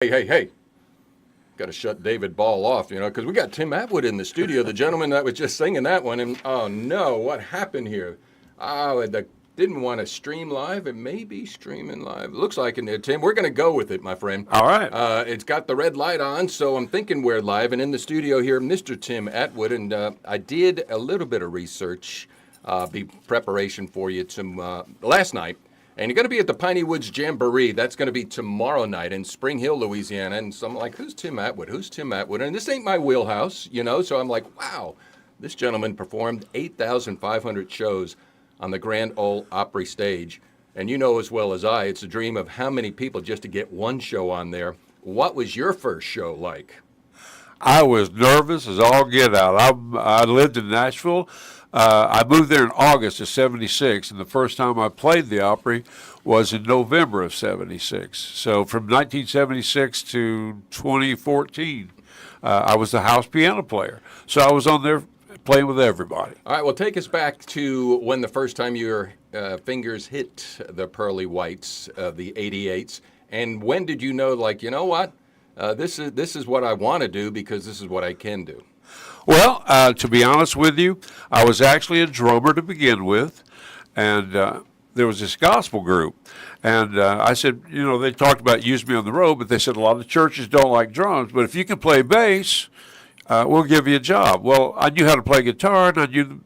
Hey. Got to shut David Ball off, because we got Tim Atwood in the studio, the gentleman that was just singing that one. And oh no, what happened here? Oh, it didn't want to stream live. It may be streaming live. Looks like it did, Tim. We're going to go with it, my friend. All right. It's got the red light on, so I'm thinking we're live. And in the studio here, Mr. Tim Atwood. And I did a little bit of research, preparation for you last night. And you're going to be at the Piney Woods Jamboree. That's going to be tomorrow night in Springhill, Louisiana. And so I'm like, who's Tim Atwood? Who's Tim Atwood? And this ain't my wheelhouse, So I'm like, wow, this gentleman performed 8,500 shows on the Grand Ole Opry stage. And you know as well as I, it's a dream of how many people just to get one show on there. What was your first show like? I was nervous as all get out. I lived in Nashville. I moved there in August of '76, and the first time I played the Opry was in November of '76. So from 1976 to 2014, I was the house piano player. So I was on there playing with everybody. All right, well, take us back to when the first time your fingers hit the pearly whites, the 88s, and when did you know, like, you know what? This is what I want to do because this is what I can do. Well, to be honest with you, I was actually a drummer to begin with, and there was this gospel group, and I said, they talked about using me on the road, but they said a lot of churches don't like drums, but if you can play bass, we'll give you a job. Well, I knew how to play guitar, and I knew,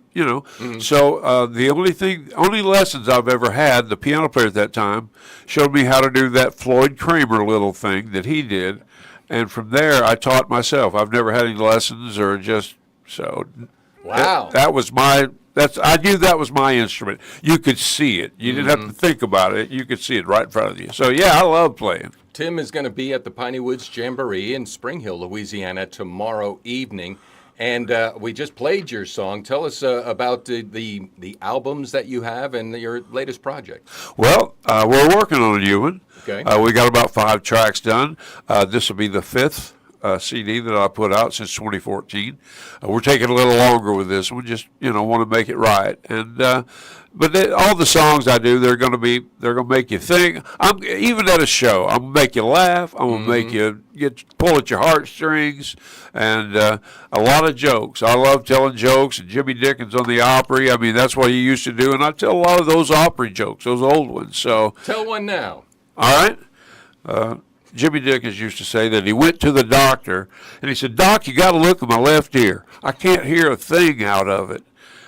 so the only lessons I've ever had, the piano player at that time showed me how to do that Floyd Kramer little thing that he did. And from there, I taught myself. I've never had any lessons or just so. Wow. I knew that was my instrument. You could see it. You didn't have to think about it. You could see it right in front of you. So, yeah, I love playing. Tim is going to be at the Piney Woods Jamboree in Springhill, Louisiana tomorrow evening. And we just played your song. Tell us about the albums that you have and your latest project. Well, we're working on a new one. Okay. We got about 5 tracks done. This will be the 5th CD that I put out since 2014. We're taking a little longer with this one. Just want to make it right. And all the songs I do, they're going to make you think. Even at a show, I'm going to make you laugh. I'm going to make you pull at your heartstrings, and a lot of jokes. I love telling jokes. And Jimmy Dickens on the Opry. I mean, that's what he used to do, and I tell a lot of those Opry jokes, those old ones. So tell one now. All right. Jimmy Dickens used to say that he went to the doctor, and he said, "Doc, you got to look at my left ear. I can't hear a thing out of it."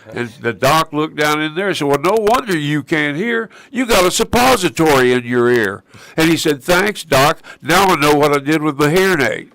And the doc looked down in there and said, "Well, no wonder you can't hear. You got a suppository in your ear." And he said, "Thanks, Doc. Now I know what I did with my hearing aid."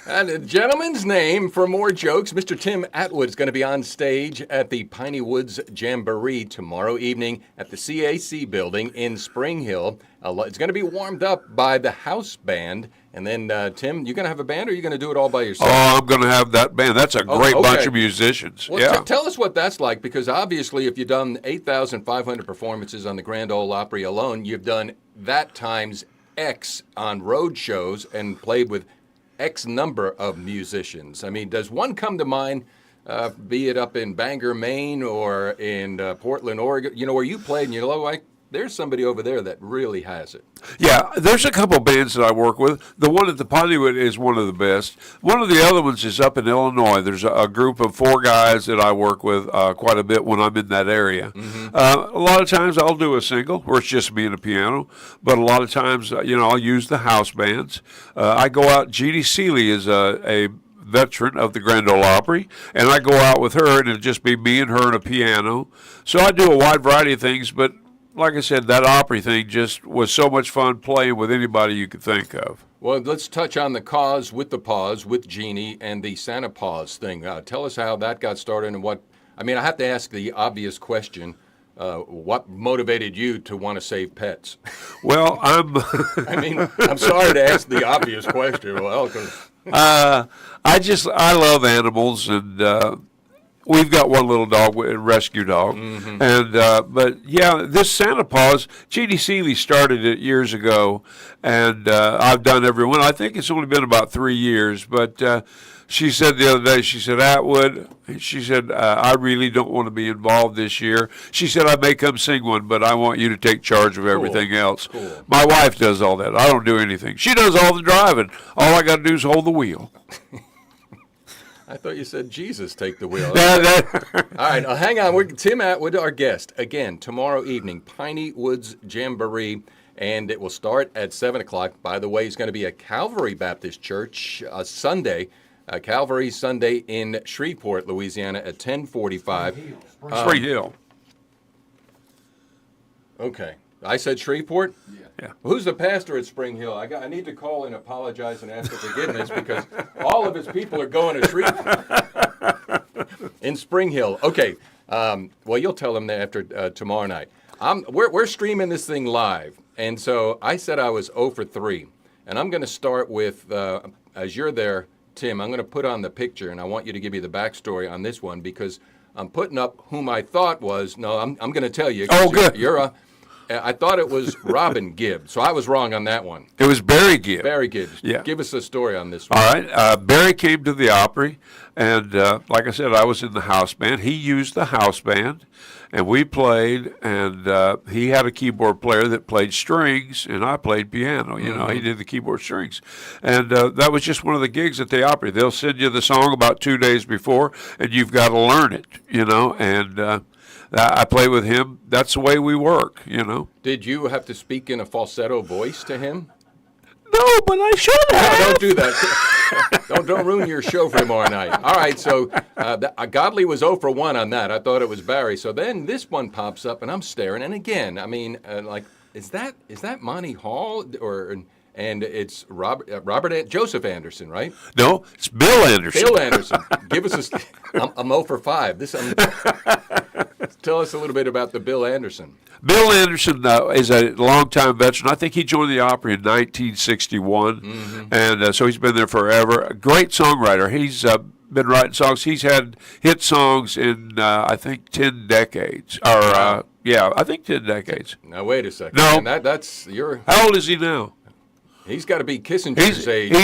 And a gentleman's name for more jokes, Mr. Tim Atwood is going to be on stage at the Piney Woods Jamboree tomorrow evening at the CAC building in Springhill. It's going to be warmed up by the house band. And then, Tim, you going to have a band or are you going to do it all by yourself? Oh, I'm going to have that band. That's a great bunch of musicians. Well, yeah. Tell us what that's like, because obviously if you've done 8,500 performances on the Grand Ole Opry alone, you've done that times X on road shows and played with X number of musicians. I mean, does one come to mind, be it up in Bangor, Maine, or in Portland, Oregon, where you played, and like, there's somebody over there that really has it. Yeah, there's a couple bands that I work with. The one at the Pineywood is one of the best. One of the other ones is up in Illinois. There's a group of 4 guys that I work with quite a bit when I'm in that area. A lot of times I'll do a single where it's just me and a piano, but a lot of times, I'll use the house bands. I go out. Jeannie Seeley is a veteran of the Grand Ole Opry, and I go out with her, and it'll just be me and her and a piano. So I do a wide variety of things, but like I said, that Opry thing just was so much fun playing with anybody you could think of. Well, let's touch on the cause with the pause with Jeannie and the Santa Paws thing. Tell us how that got started and I have to ask the obvious question. What motivated you to want to save pets? Well, I'm sorry to ask the obvious question. Well, 'cause I love animals, and We've got one little dog, a rescue dog, and but yeah, this Santa Paws, Jeannie Seeley started it years ago, and I've done every one. I think it's only been about 3 years, but she said the other day, she said, Atwood, she said, I really don't want to be involved this year. She said, I may come sing one, but I want you to take charge of everything else. Cool. My wife does all that. I don't do anything. She does all the driving. All I got to do is hold the wheel. I thought you said Jesus take the wheel. All right, hang on. We're Tim Atwood, our guest, again, tomorrow evening, Piney Woods Jamboree, and it will start at 7 o'clock. By the way, it's going to be at Calvary Baptist Church Sunday, Calvary Sunday in Shreveport, Louisiana at 10:45. Springhill. Okay. I said Shreveport? Yeah. Well, who's the pastor at Springhill? I need to call and apologize and ask for forgiveness because all of his people are going to Shreveport. In Springhill. Okay. Well, you'll tell them that after tomorrow night. We're streaming this thing live. And so I said I was 0 for 3. And I'm going to start with, as you're there, Tim, I'm going to put on the picture, and I want you to give me the backstory on this one because I'm putting up whom I thought was, no, I'm going to tell you. Oh, good. I thought it was Robin Gibb, so I was wrong on that one. It was Barry Gibb. Barry Gibb. Yeah. Give us a story on this one. All right. Barry came to the Opry, and like I said, I was in the house band. He used the house band, and we played, and he had a keyboard player that played strings, and I played piano. You know, he did the keyboard strings. And that was just one of the gigs at the Opry. They'll send you the song about 2 days before, and you've got to learn it, you know, and I play with him. That's the way we work, you know. Did you have to speak in a falsetto voice to him? No, but I should have. No, don't do that. don't ruin your show for tomorrow night. All right, so Godley was 0 for 1 on that. I thought it was Barry. So then this one pops up, and I'm staring. And again, I mean, like, is that Monty Hall and it's Joseph Anderson, right? No, it's Bill Anderson. Bill Anderson. Give us I'm 0 for 5. Tell us a little bit about the Bill Anderson. Bill Anderson is a longtime veteran. I think he joined the Opry in 1961, and so he's been there forever. A great songwriter. He's been writing songs. He's had hit songs in, I think, 10 decades. I think 10 decades. Now, wait a second. No. And that's your... How old is he now? He's got to be Kissinger's age.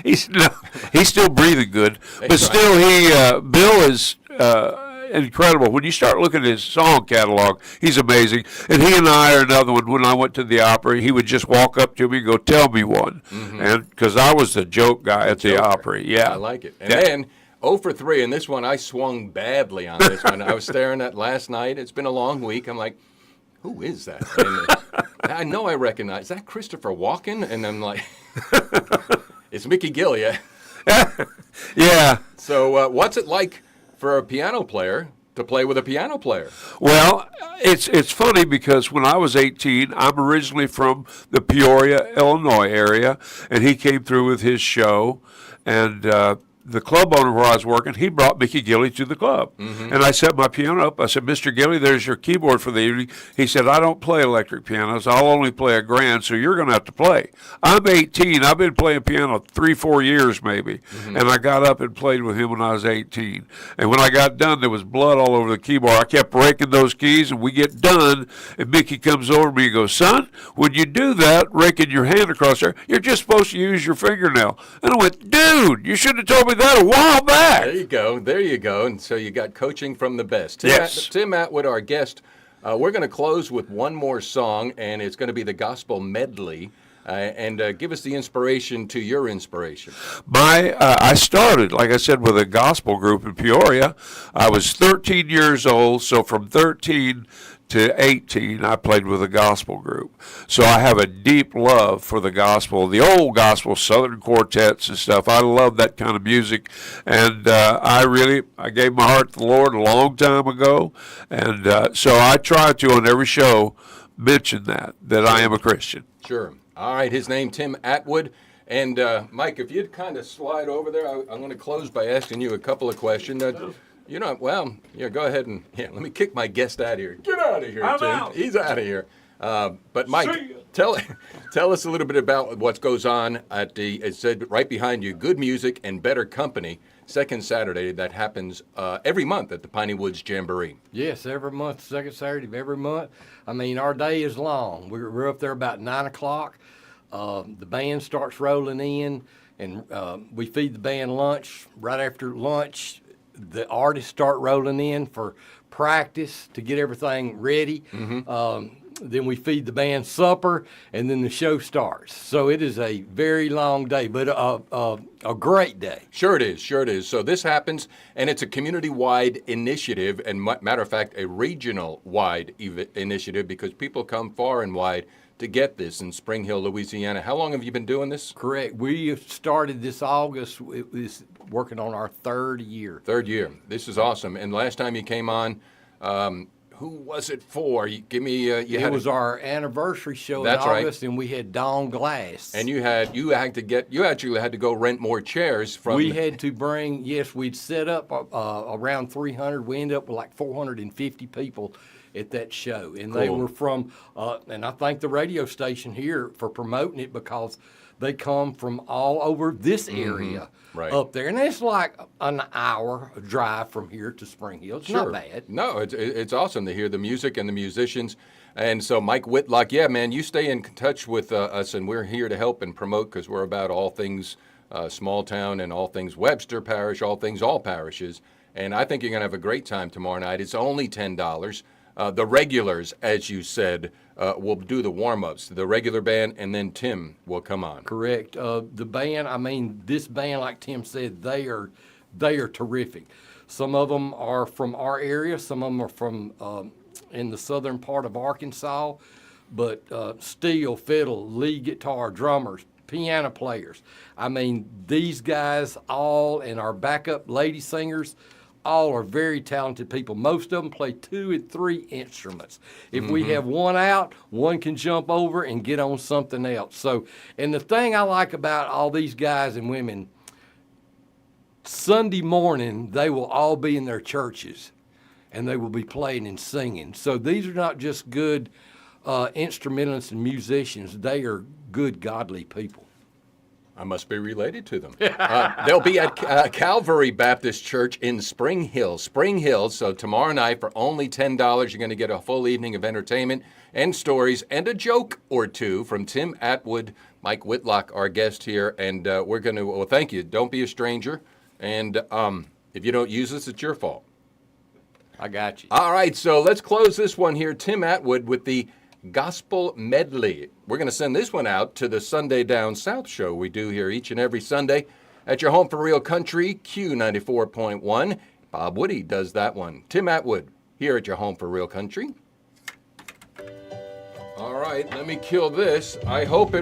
He's now. 80. He's still breathing good, but still, Bill is incredible. When you start looking at his song catalog, he's amazing. And he and I are another one. When I went to the Opry, he would just walk up to me and go, "Tell me one," and because I was the joke guy at the Opry. Yeah, I like it. And then 0 for 3, and this one I swung badly on this one. I was staring at last night. It's been a long week. I'm like, who is that? And I know I recognize that Christopher Walken, and I'm like, it's Mickey Gill, yeah. yeah. So what's it like for a piano player to play with a piano player? Well, it's funny because when I was 18, I'm originally from the Peoria, Illinois area, and he came through with his show, and the club owner where I was working, he brought Mickey Gilley to the club. And I set my piano up. I said, "Mr. Gilley, there's your keyboard for the evening." He said, "I don't play electric pianos. I'll only play a grand, so you're going to have to play." I'm 18. I've been playing piano 3-4 years maybe. And I got up and played with him when I was 18. And when I got done, there was blood all over the keyboard. I kept breaking those keys, and we get done, and Mickey comes over to me and goes, "Son, when you do that, raking your hand across there, you're just supposed to use your fingernail." And I went, "Dude, you should have told me that a while back." There you go. And so you got coaching from the best. Tim Atwood, our guest. We're going to close with one more song, and it's going to be the gospel medley. And give us the inspiration to your inspiration. I started, like I said, with a gospel group in Peoria. I was 13 years old, so from 13 to 18, I played with a gospel group. So I have a deep love for the gospel, the old gospel, Southern quartets and stuff. I love that kind of music. And I gave my heart to the Lord a long time ago. And so I try to, on every show, mention that I am a Christian. Sure. All right, his name, Tim Atwood. And Mike, if you'd kind of slide over there, I'm going to close by asking you a couple of questions. Go ahead and let me kick my guest out of here. Get out of here, I'm Tim. out. He's out of here. But Mike, tell us a little bit about what goes on at it said right behind you, Good Music and Better Company, second Saturday that happens every month at the Piney Woods Jamboree. Yes, every month, second Saturday of every month. I mean, our day is long. We're up there about 9 o'clock. The band starts rolling in, and we feed the band lunch. Right after lunch, the artists start rolling in for practice to get everything ready. Then we feed the band supper, and then the show starts. So it is a very long day, but a great day. Sure it is, sure it is. So this happens, and it's a community-wide initiative, and matter of fact, a regional-wide initiative, because people come far and wide to get this in Springhill, Louisiana. How long have you been doing this? Correct. We started this August. It was working on our third year. Third year. This is awesome. And last time you came on, who was it for? You give me. It was our anniversary show in That's right. August, and we had Dawn Glass. And you actually had to go rent more chairs from. We had to bring. Yes, we'd set up around 300. We ended up with like 450 people at that show, and they Cool. were from. And I thank the radio station here for promoting it, because they come from all over this area Right. up there, and it's like an hour drive from here to Springhill. It's Sure. not bad. No, it's awesome to hear the music and the musicians. And so, Mike Whitlock, yeah, man, you stay in touch with us, and we're here to help and promote, because we're about all things small town and all things Webster Parish, all things all parishes. And I think you're going to have a great time tomorrow night. It's only $10. The regulars, as you said, will do the warm-ups, the regular band, and then Tim will come on. Correct. The band, I mean, this band, like Tim said, they are terrific. Some of them are from our area. Some of them are from in the southern part of Arkansas. But steel, fiddle, lead guitar, drummers, piano players. I mean, these guys all, and our backup lady singers, all are very talented people. Most of them play 2 and 3 instruments. If we have one out, one can jump over and get on something else. So, and the thing I like about all these guys and women, Sunday morning, they will all be in their churches, and they will be playing and singing. So these are not just good instrumentalists and musicians. They are good, godly people. I must be related to them. They'll be at Calvary Baptist Church in Springhill. So tomorrow night, for only $10, you're going to get a full evening of entertainment and stories and a joke or two from Tim Atwood, Mike Whitlock, our guest here. And we're going to, well, thank you. Don't be a stranger. And if you don't use us, it's your fault. I got you. All right, so let's close this one here. Tim Atwood with the Gospel Medley. We're going to send this one out to the Sunday Down South show we do here each and every Sunday at your home for real country, Q94.1. Bob Woody does that one. Tim Atwood here at your home for real country. All right, let me kill this. I hope it